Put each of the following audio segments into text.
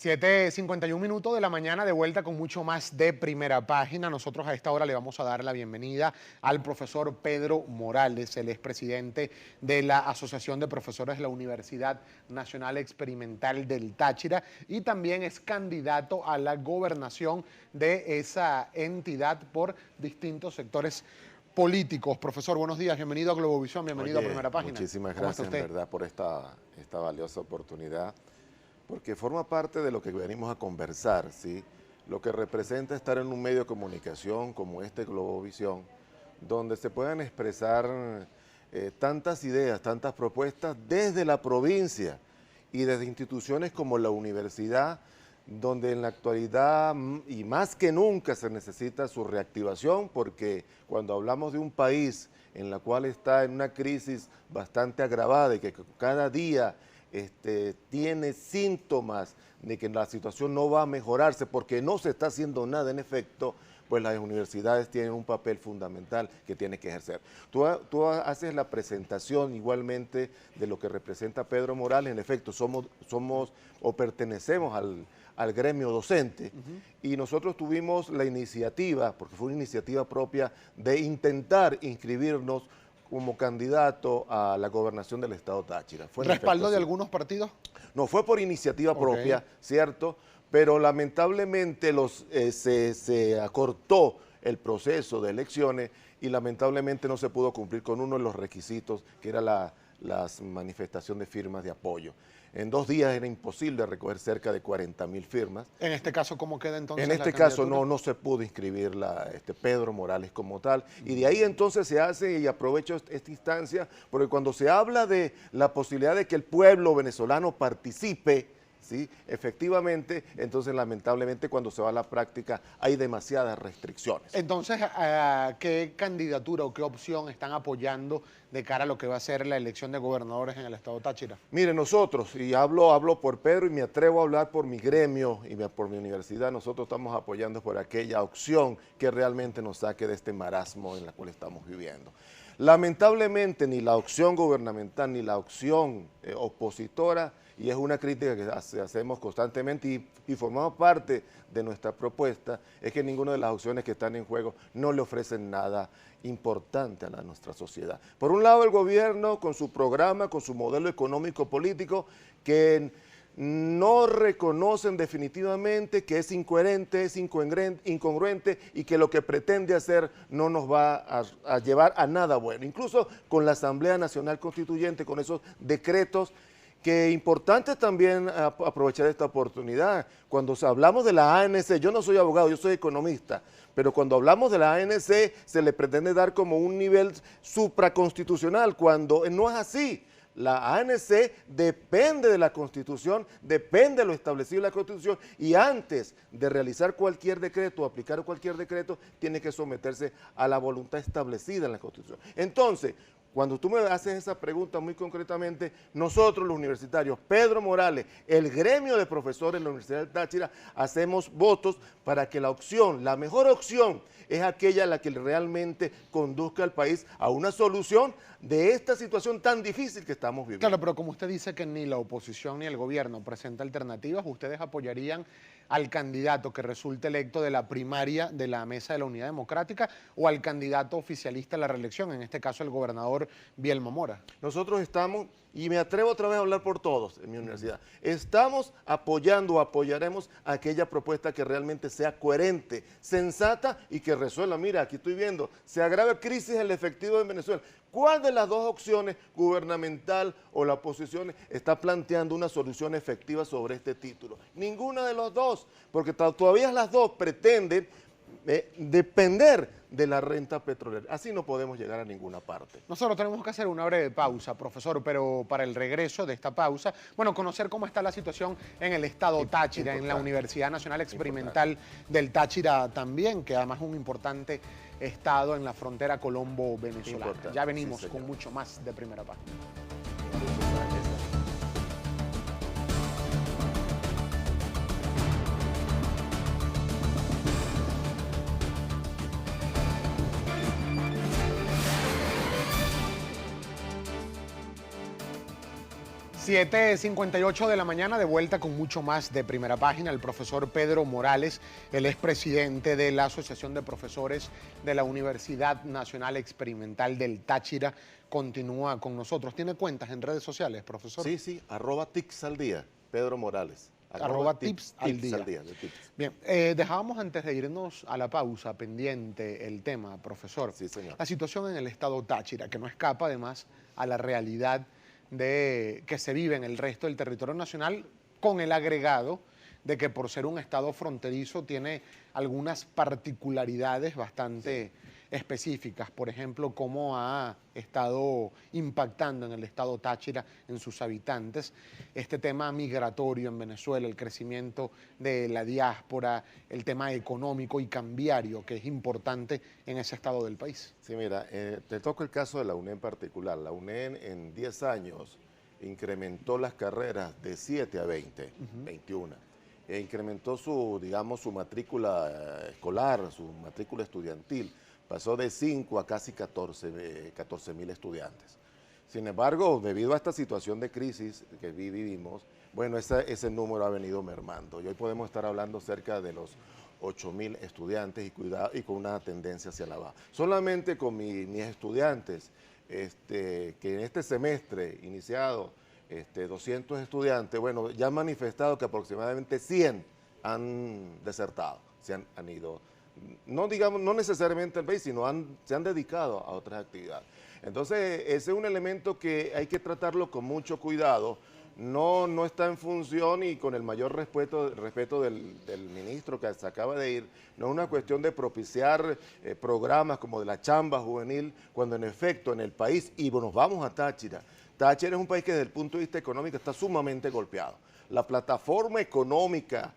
7:51 de la mañana, de vuelta con mucho más de Primera Página. Nosotros a esta hora le vamos a dar la bienvenida al profesor Pedro Morales. Él es presidente de la Asociación de Profesores de la Universidad Nacional Experimental del Táchira y también es candidato a la gobernación de esa entidad por distintos sectores políticos. Profesor, buenos días, bienvenido a Globovisión, bienvenido a Primera Página. Muchísimas gracias, en verdad, por esta valiosa oportunidad, porque forma parte de lo que venimos a conversar, ¿sí? Lo que representa estar en un medio de comunicación como este Globovisión, donde se puedan expresar tantas ideas, tantas propuestas desde la provincia y desde instituciones como la universidad, donde en la actualidad y más que nunca se necesita su reactivación, porque cuando hablamos de un país en la cual está en una crisis bastante agravada y que cada día tiene síntomas de que la situación no va a mejorarse porque no se está haciendo nada en efecto, pues las universidades tienen un papel fundamental que tiene que ejercer. Tú haces la presentación igualmente de lo que representa Pedro Morales. En efecto, somos o pertenecemos al gremio docente, y nosotros tuvimos la iniciativa, porque fue una iniciativa propia, de intentar inscribirnos como candidato a la gobernación del estado Táchira. ¿Respaldo de algunos partidos? No, fue por iniciativa propia, ¿cierto? Pero lamentablemente se acortó el proceso de elecciones y lamentablemente no se pudo cumplir con uno de los requisitos, que era la manifestación de firmas de apoyo. En 2 días era imposible recoger cerca de 40.000 firmas. En este caso, ¿cómo queda entonces En este caso no se pudo inscribir Pedro Morales como tal. Y de ahí entonces se hace, y aprovecho esta instancia, porque cuando se habla de la posibilidad de que el pueblo venezolano participe, ¿sí? Efectivamente, entonces lamentablemente cuando se va a la práctica hay demasiadas restricciones. Entonces, ¿qué candidatura o qué opción están apoyando de cara a lo que va a ser la elección de gobernadores en el estado Táchira? Mire, nosotros, y hablo por Pedro y me atrevo a hablar por mi gremio y por mi universidad, nosotros estamos apoyando por aquella opción que realmente nos saque de este marasmo en la cual estamos viviendo. Lamentablemente ni la opción gubernamental ni la opción opositora, y es una crítica que hacemos constantemente y formamos parte de nuestra propuesta, es que ninguna de las opciones que están en juego no le ofrecen nada importante a nuestra sociedad. Por un lado, el gobierno con su programa, con su modelo económico-político, que no reconocen definitivamente que es incoherente, es incongruente y que lo que pretende hacer no nos va a llevar a nada bueno. Incluso con la Asamblea Nacional Constituyente, con esos decretos, que es importante también aprovechar esta oportunidad. Cuando hablamos de la ANC, yo no soy abogado, yo soy economista, pero cuando hablamos de la ANC se le pretende dar como un nivel supraconstitucional, cuando no es así. La ANC depende de la Constitución, depende de lo establecido en la Constitución, y antes de realizar cualquier decreto o aplicar cualquier decreto, tiene que someterse a la voluntad establecida en la Constitución. Entonces, cuando tú me haces esa pregunta muy concretamente, nosotros los universitarios, Pedro Morales, el gremio de profesores de la Universidad del Táchira, hacemos votos para que la opción, la mejor opción, es aquella la que realmente conduzca al país a una solución de esta situación tan difícil que estamos viviendo. Claro, pero como usted dice que ni la oposición ni el gobierno presenta alternativas, ¿ustedes apoyarían al candidato que resulte electo de la primaria de la Mesa de la Unidad Democrática o al candidato oficialista a la reelección, en este caso el gobernador Bielma Mora? Nosotros estamos, y me atrevo otra vez a hablar por todos en mi universidad, estamos apoyando o apoyaremos aquella propuesta que realmente sea coherente, sensata y que resuelva. Mira, aquí estoy viendo, se agrava crisis el efectivo en Venezuela. ¿Cuál de las dos opciones, gubernamental o la oposición, está planteando una solución efectiva sobre este título? Ninguna de los dos, porque todavía las dos pretenden depender de la renta petrolera. Así no podemos llegar a ninguna parte. Nosotros tenemos que hacer una breve pausa, profesor, pero para el regreso de esta pausa, bueno, conocer cómo está la situación en el estado Táchira, en la Universidad Nacional Experimental del Táchira también, que además es un importante estado en la frontera colombo-venezolana. Ya venimos con mucho más de Primera Página. 7:58 de la mañana, de vuelta con mucho más de Primera Página. El profesor Pedro Morales, él es presidente de la Asociación de Profesores de la Universidad Nacional Experimental del Táchira, continúa con nosotros. ¿Tiene cuentas en redes sociales, profesor? Sí, @tips al día, Pedro Morales. @tips al día. Bien, dejábamos antes de irnos a la pausa pendiente el tema, profesor. Sí, señor. La situación en el estado Táchira, que no escapa además a la realidad que se vive en el resto del territorio nacional, con el agregado de que por ser un estado fronterizo tiene algunas particularidades bastante específicas. Por ejemplo, cómo ha estado impactando en el estado Táchira, en sus habitantes, este tema migratorio en Venezuela, el crecimiento de la diáspora, el tema económico y cambiario que es importante en ese estado del país. Sí, mira, te toco el caso de la UNED en particular. La UNED en 10 años incrementó las carreras de 7 a 20, 21. E incrementó su matrícula escolar, su matrícula estudiantil. Pasó de 5 a casi 14.000 estudiantes. Sin embargo, debido a esta situación de crisis que vivimos, bueno, ese número ha venido mermando. Y hoy podemos estar hablando cerca de los 8.000 estudiantes y con una tendencia hacia la baja. Solamente con mis estudiantes, que en este semestre iniciado, 200 estudiantes, bueno, ya han manifestado que aproximadamente 100 han desertado, han ido. No necesariamente al país, sino se han dedicado a otras actividades. Entonces, ese es un elemento que hay que tratarlo con mucho cuidado. No está en función y con el mayor respeto del ministro que se acaba de ir, no es una cuestión de propiciar programas como de la chamba juvenil, cuando en efecto en el país, y nos vamos a Táchira. Táchira es un país que desde el punto de vista económico está sumamente golpeado. La plataforma económica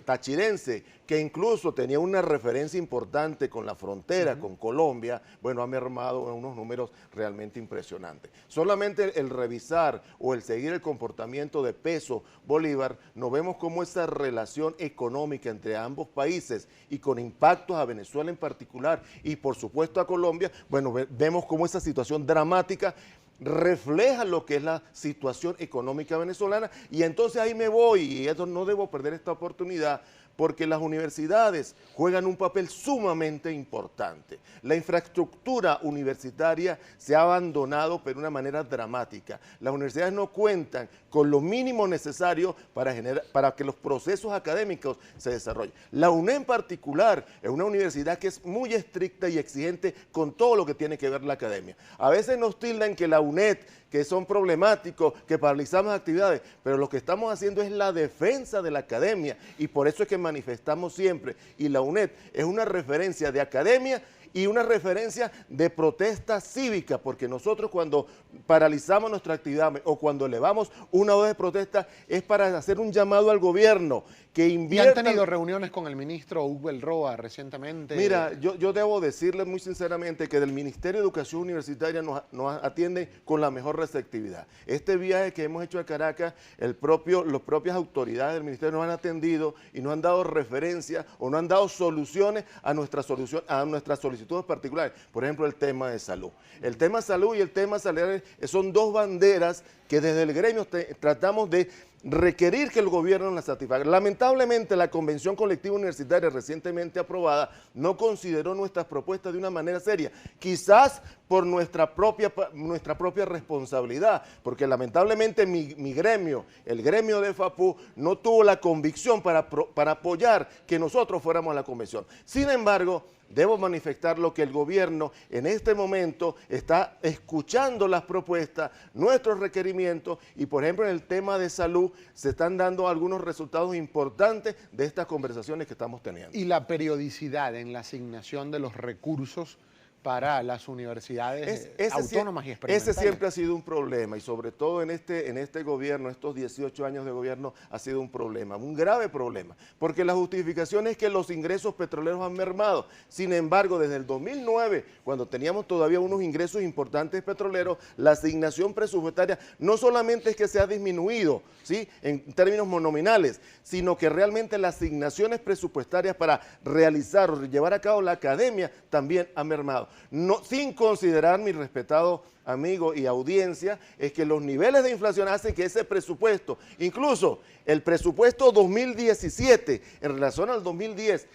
tachirense, que incluso tenía una referencia importante con la frontera, con Colombia, bueno, ha mermado en unos números realmente impresionantes. Solamente el revisar o el seguir el comportamiento de peso bolívar, nos vemos cómo esa relación económica entre ambos países y con impactos a Venezuela en particular y por supuesto a Colombia, bueno, vemos cómo esa situación dramática refleja lo que es la situación económica venezolana, y entonces ahí me voy, y eso no debo perder esta oportunidad, porque las universidades juegan un papel sumamente importante. La infraestructura universitaria se ha abandonado pero de una manera dramática. Las universidades no cuentan con lo mínimo necesario para que los procesos académicos se desarrollen. La UNED en particular es una universidad que es muy estricta y exigente con todo lo que tiene que ver la academia. A veces nos tildan que la UNED, que son problemáticos, que paralizamos actividades, pero lo que estamos haciendo es la defensa de la academia, y por eso es que manifestamos siempre, y la UNED es una referencia de academia y una referencia de protesta cívica, porque nosotros cuando paralizamos nuestra actividad o cuando elevamos una voz de protesta es para hacer un llamado al gobierno que invierta. ¿Y han tenido reuniones con el ministro Hugo El Roa recientemente? Mira, yo debo decirle muy sinceramente que del Ministerio de Educación Universitaria nos atiende con la mejor receptividad. Este viaje que hemos hecho a Caracas, las propias autoridades del ministerio nos han atendido y nos han dado referencia o nos han dado soluciones a nuestras solicitudes particulares. Por ejemplo, el tema de salud. El tema de salud y el tema salarial son dos banderas que desde el gremio tratamos de requerir que el gobierno las satisfaga. Lamentablemente, la Convención Colectiva Universitaria recientemente aprobada no consideró nuestras propuestas de una manera seria, quizás por nuestra propia responsabilidad, porque lamentablemente mi gremio, el gremio de FAPU, no tuvo la convicción para apoyar que nosotros fuéramos a la convención. Sin embargo, debo manifestar lo que el gobierno en este momento está escuchando las propuestas, nuestros requerimientos, y por ejemplo en el tema de salud se están dando algunos resultados importantes de estas conversaciones que estamos teniendo. Y la periodicidad en la asignación de los recursos para las universidades autónomas y experimentales. Ese siempre ha sido un problema, y sobre todo en este gobierno, estos 18 años de gobierno, ha sido un problema, un grave problema, porque la justificación es que los ingresos petroleros han mermado. Sin embargo, desde el 2009, cuando teníamos todavía unos ingresos importantes petroleros, la asignación presupuestaria no solamente es que se ha disminuido, ¿sí?, en términos monominales, sino que realmente las asignaciones presupuestarias para realizar o llevar a cabo la academia también han mermado. no, sin considerar, mi respetado amigo y audiencia, es que los niveles de inflación hacen que ese presupuesto, incluso el presupuesto 2017 en relación al 2010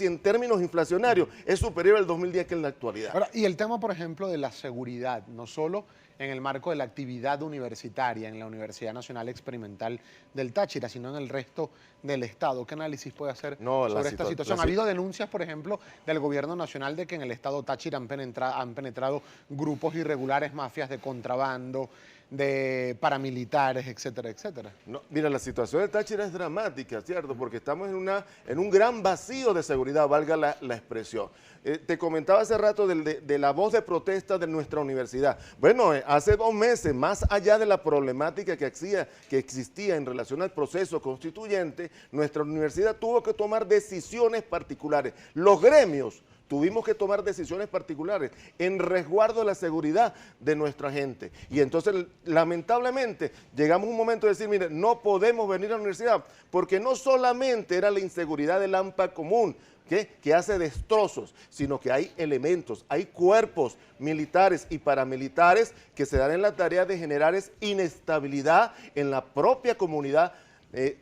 y en términos inflacionarios es superior al 2010 que en la actualidad. Ahora, y el tema, por ejemplo, de la seguridad, no solo en el marco de la actividad universitaria en la Universidad Nacional Experimental del Táchira, sino en el resto del Estado. ¿Qué análisis puede hacer sobre esta situación? Ha habido denuncias, por ejemplo, del gobierno nacional de que en el Estado Táchira han penetrado grupos irregulares, mafias de contrabando, de paramilitares, etcétera, etcétera. No, mira, la situación de Táchira es dramática, ¿cierto? Porque estamos en un gran vacío de seguridad, valga la expresión. Te comentaba hace rato de la voz de protesta de nuestra universidad. Bueno, hace 2 meses, más allá de la problemática que existía en relación al proceso constituyente, nuestra universidad tuvo que tomar decisiones particulares. Los gremios tuvimos que tomar decisiones particulares en resguardo de la seguridad de nuestra gente. Y entonces, lamentablemente, llegamos a un momento de decir, mire, no podemos venir a la universidad, porque no solamente era la inseguridad del AMPA común, que hace destrozos, sino que hay elementos, hay cuerpos militares y paramilitares que se dan en la tarea de generar inestabilidad en la propia comunidad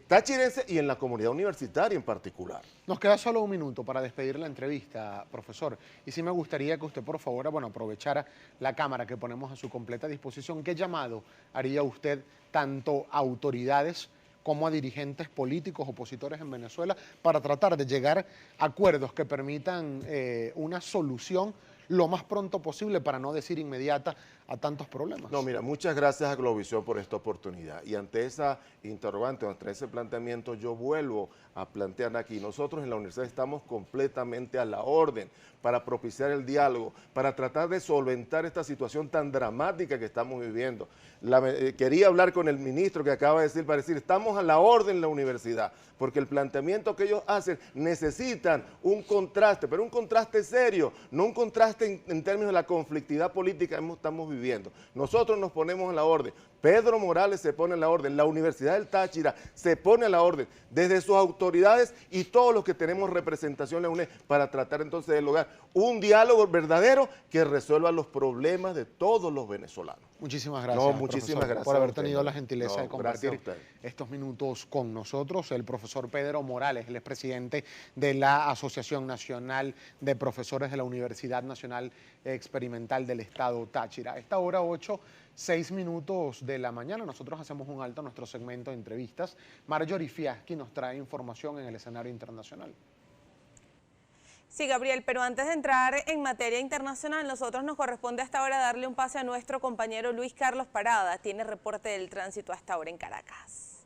tachirense y en la comunidad universitaria en particular. Nos queda solo un minuto para despedir la entrevista, profesor. Y sí me gustaría que usted, por favor, aprovechara la cámara que ponemos a su completa disposición. ¿Qué llamado haría usted tanto a autoridades como a dirigentes políticos opositores en Venezuela para tratar de llegar a acuerdos que permitan una solución lo más pronto posible, para no decir inmediata, a tantos problemas? No, mira, muchas gracias a Globovisión por esta oportunidad. Y ante esa interrogante, ante ese planteamiento, yo vuelvo a plantear aquí, nosotros en la universidad estamos completamente a la orden para propiciar el diálogo, para tratar de solventar esta situación tan dramática que estamos viviendo. Quería hablar con el ministro que acaba de decir, para decir, estamos a la orden en la universidad, porque el planteamiento que ellos hacen necesitan un contraste, pero un contraste serio, no un contraste en términos de la conflictividad política que estamos viviendo. Nosotros nos ponemos a la orden, Pedro Morales se pone a la orden, la Universidad del Táchira se pone a la orden, desde sus autoridades y todos los que tenemos representación en la UNED, para tratar entonces de lograr un diálogo verdadero que resuelva los problemas de todos los venezolanos. Muchísimas gracias, muchísimas gracias por haber tenido la gentileza de compartir compartir estos minutos con nosotros. El profesor Pedro Morales, él es presidente de la Asociación Nacional de Profesores de la Universidad Nacional Experimental del Estado Táchira. A esta hora 8:06 de la mañana, nosotros hacemos un alto a nuestro segmento de entrevistas. Marjorie Fiaschi nos trae información en el escenario internacional. Sí, Gabriel, pero antes de entrar en materia internacional, nosotros nos corresponde hasta ahora darle un pase a nuestro compañero Luis Carlos Parada. Tiene reporte del tránsito hasta ahora en Caracas.